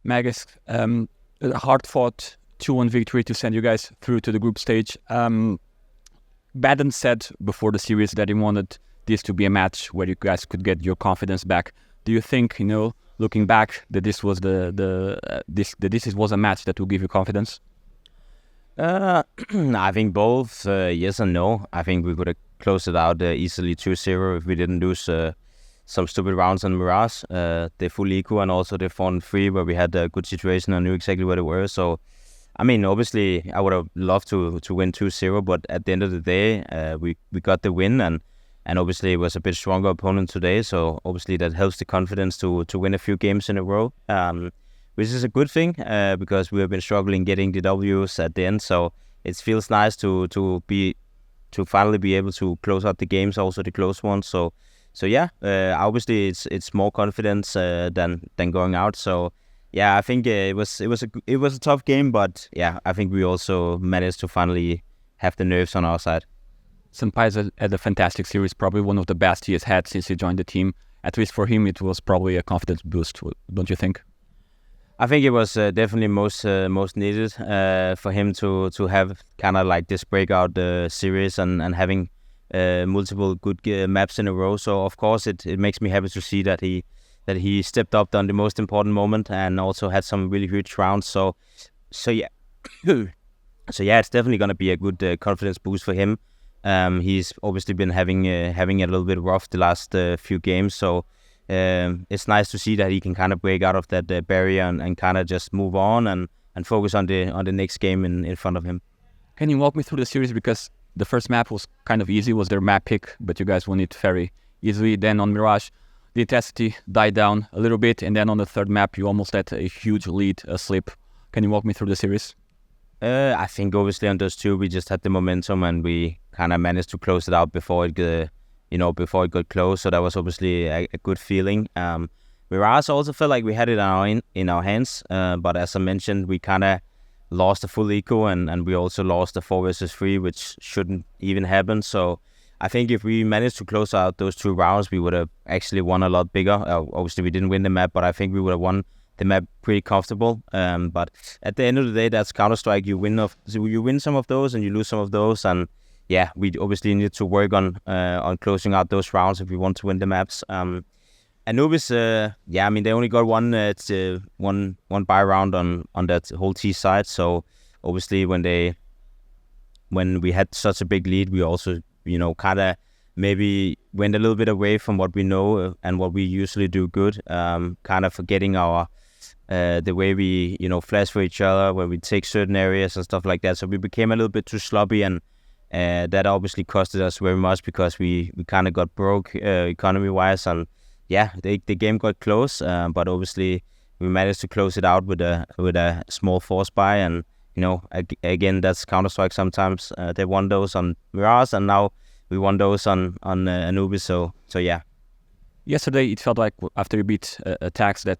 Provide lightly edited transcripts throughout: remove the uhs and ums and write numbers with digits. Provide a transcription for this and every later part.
Magisk, a hard-fought 2-1 victory to send you guys through to the group stage. Baden said before the series that he wanted this to be a match where you guys could get your confidence back. Do you think, looking back, that this was this was a match that will give you confidence? I think both yes and no. I think we could have closed it out easily 2-0 if we didn't lose some stupid rounds on Mirage. They full equal, and also they 4-3 where we had a good situation and knew exactly where they were. So, I mean, obviously, I would have loved to win 2-0, but at the end of the day, we got the win, and obviously it was a bit stronger opponent today. So obviously that helps the confidence to win a few games in a row, which is a good thing because we have been struggling getting the W's at the end. So it feels nice to finally be able to close out the games, also the close ones. So yeah, obviously it's more confidence than going out. So yeah, I think it was a tough game, but yeah, I think we also managed to finally have the nerves on our side. SunPayus had a fantastic series, probably one of the best he has had since he joined the team. At least for him, it was probably a confidence boost, don't you think? I think it was definitely most needed for him to have kind of like this breakout series and having multiple good maps in a row. So of course it makes me happy to see that he stepped up on the most important moment and also had some really huge rounds. So yeah, so yeah, it's definitely gonna be a good confidence boost for him. He's obviously been having a little bit rough the last few games. So it's nice to see that he can kind of break out of that barrier and kind of just move on and focus on the next game in front of him. Can you walk me through the series? Because the first map was kind of easy, was their map pick, but you guys won it very easily. Then on Mirage, the intensity died down a little bit, and then on the third map, you almost had a huge lead, a slip. Can you walk me through the series? I think obviously on those two, we just had the momentum and we kind of managed to close it out before it got close. So that was obviously a good feeling. Mirage also felt like we had it in our hands, but as I mentioned, we kind of lost the full eco and we also lost the 4 versus 3, which shouldn't even happen. So I think if we managed to close out those 2 rounds, we would have actually won a lot bigger. Obviously, we didn't win the map, but I think we would have won the map pretty comfortable. But at the end of the day, that's Counter-Strike. You win some of those and you lose some of those. And yeah, we obviously need to work on closing out those rounds if we want to win the maps. Anubis, yeah, I mean, they only got one buy round on that whole T side. So obviously when we had such a big lead, we also, kind of maybe went a little bit away from what we know and what we usually do good, kind of forgetting the way we, flash for each other, when we take certain areas and stuff like that. So we became a little bit too sloppy, and that obviously costed us very much because we kind of got broke economy-wise. And yeah, the game got close, but obviously we managed to close it out with a small force buy. And, again, that's Counter-Strike sometimes. They won those on Mirage, and now we won those on Anubis. So yeah. Yesterday, it felt like after you beat attacks that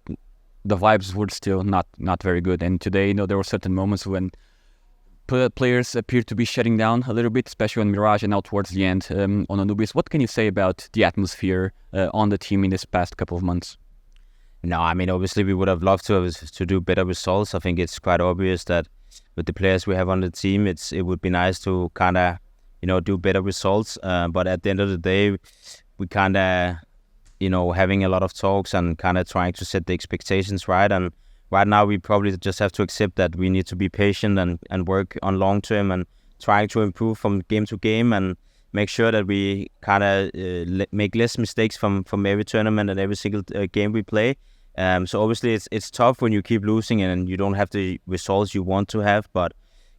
the vibes were still not very good. And today, there were certain moments when players appeared to be shutting down a little bit, especially on Mirage and now towards the end on Anubis. What can you say about the atmosphere on the team in this past couple of months? No, I mean, obviously we would have loved to do better results. I think it's quite obvious that with the players we have on the team, it would be nice to kind of, do better results. But at the end of the day, we kind of, having a lot of talks and kind of trying to set the expectations right. And right now, we probably just have to accept that we need to be patient and work on long term and trying to improve from game to game and make sure that we kind of make less mistakes from every tournament and every single game we play. So obviously, it's tough when you keep losing and you don't have the results you want to have. But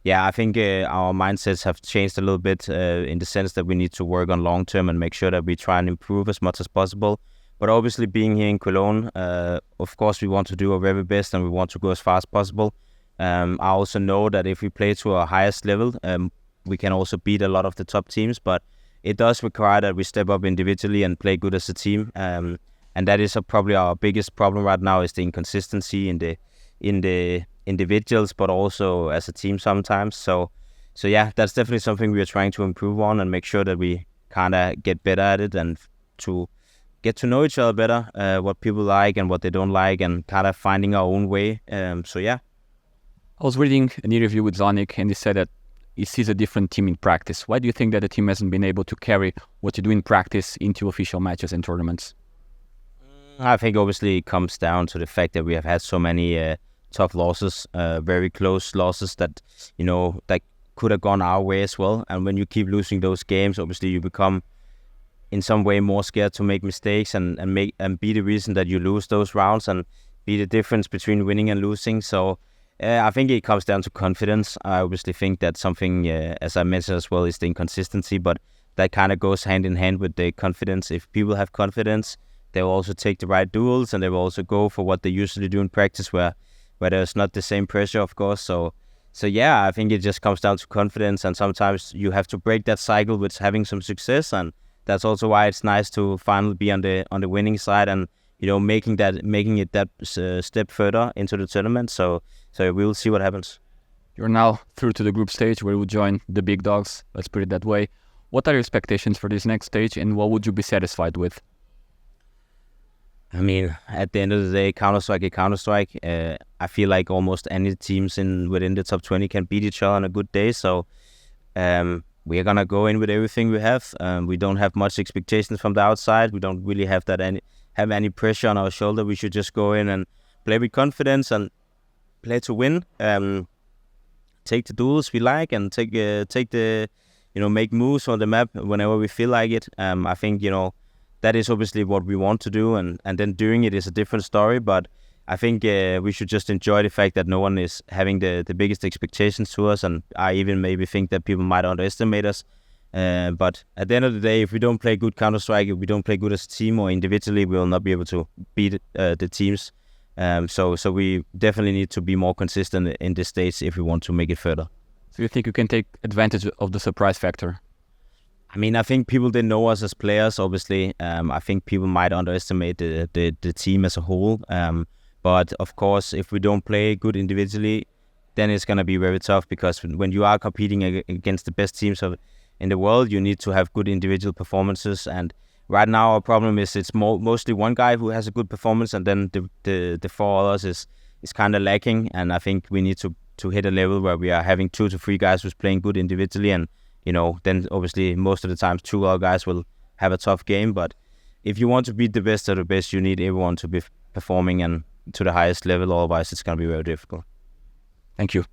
yeah, I think our mindsets have changed a little bit in the sense that we need to work on long term and make sure that we try and improve as much as possible. But obviously, being here in Cologne, of course, we want to do our very best and we want to go as far as possible. I also know that if we play to our highest level, we can also beat a lot of the top teams. But it does require that we step up individually and play good as a team. And that is probably our biggest problem right now, is the inconsistency in the individuals, but also as a team sometimes. So yeah, that's definitely something we are trying to improve on and make sure that we kind of get better at it and to get to know each other better, what people like and what they don't like, and kind of finding our own way. So yeah. I was reading an interview with Zonik, and he said that he sees a different team in practice. Why do you think that the team hasn't been able to carry what you do in practice into official matches and tournaments? I think obviously it comes down to the fact that we have had so many tough losses, very close losses that, that could have gone our way as well. And when you keep losing those games, obviously you become in some way more scared to make mistakes and be the reason that you lose those rounds and be the difference between winning and losing. So I think it comes down to confidence. I obviously think that something, as I mentioned as well, is the inconsistency, but that kind of goes hand in hand with the confidence. If people have confidence, they will also take the right duels, and they will also go for what they usually do in practice, where there's not the same pressure, of course. So yeah, I think it just comes down to confidence, and sometimes you have to break that cycle with having some success, and that's also why it's nice to finally be on the winning side and making it that step further into the tournament. So we'll see what happens. You're now through to the group stage where you will join the big dogs. Let's put it that way. What are your expectations for this next stage, and what would you be satisfied with? I mean, at the end of the day, Counter-Strike is Counter-Strike. I feel like almost any teams within the top 20 can beat each other on a good day. So we're going to go in with everything we have. We don't have much expectations from the outside. We don't really have any pressure on our shoulder. We should just go in and play with confidence and play to win. Take the duels we like and take the make moves on the map whenever we feel like it. I think that is obviously what we want to do, and then doing it is a different story. But I think we should just enjoy the fact that no one is having the biggest expectations to us, and I even maybe think that people might underestimate us. But at the end of the day, if we don't play good Counter-Strike, if we don't play good as a team or individually, we will not be able to beat the teams. So we definitely need to be more consistent in this stage if we want to make it further. So you think you can take advantage of the surprise factor? I mean, I think people didn't know us as players, obviously. I think people might underestimate the team as a whole. But of course, if we don't play good individually, then it's going to be very tough, because when you are competing against the best teams in the world, you need to have good individual performances. And right now, our problem is it's mostly one guy who has a good performance, and then the four others is kind of lacking. And I think we need to hit a level where we are having 2 to 3 guys who's playing good individually, and then obviously most of the times 2 other guys will have a tough game. But if you want to beat the best of the best, you need everyone to be performing and to the highest level. Otherwise, it's going to be very difficult. Thank you.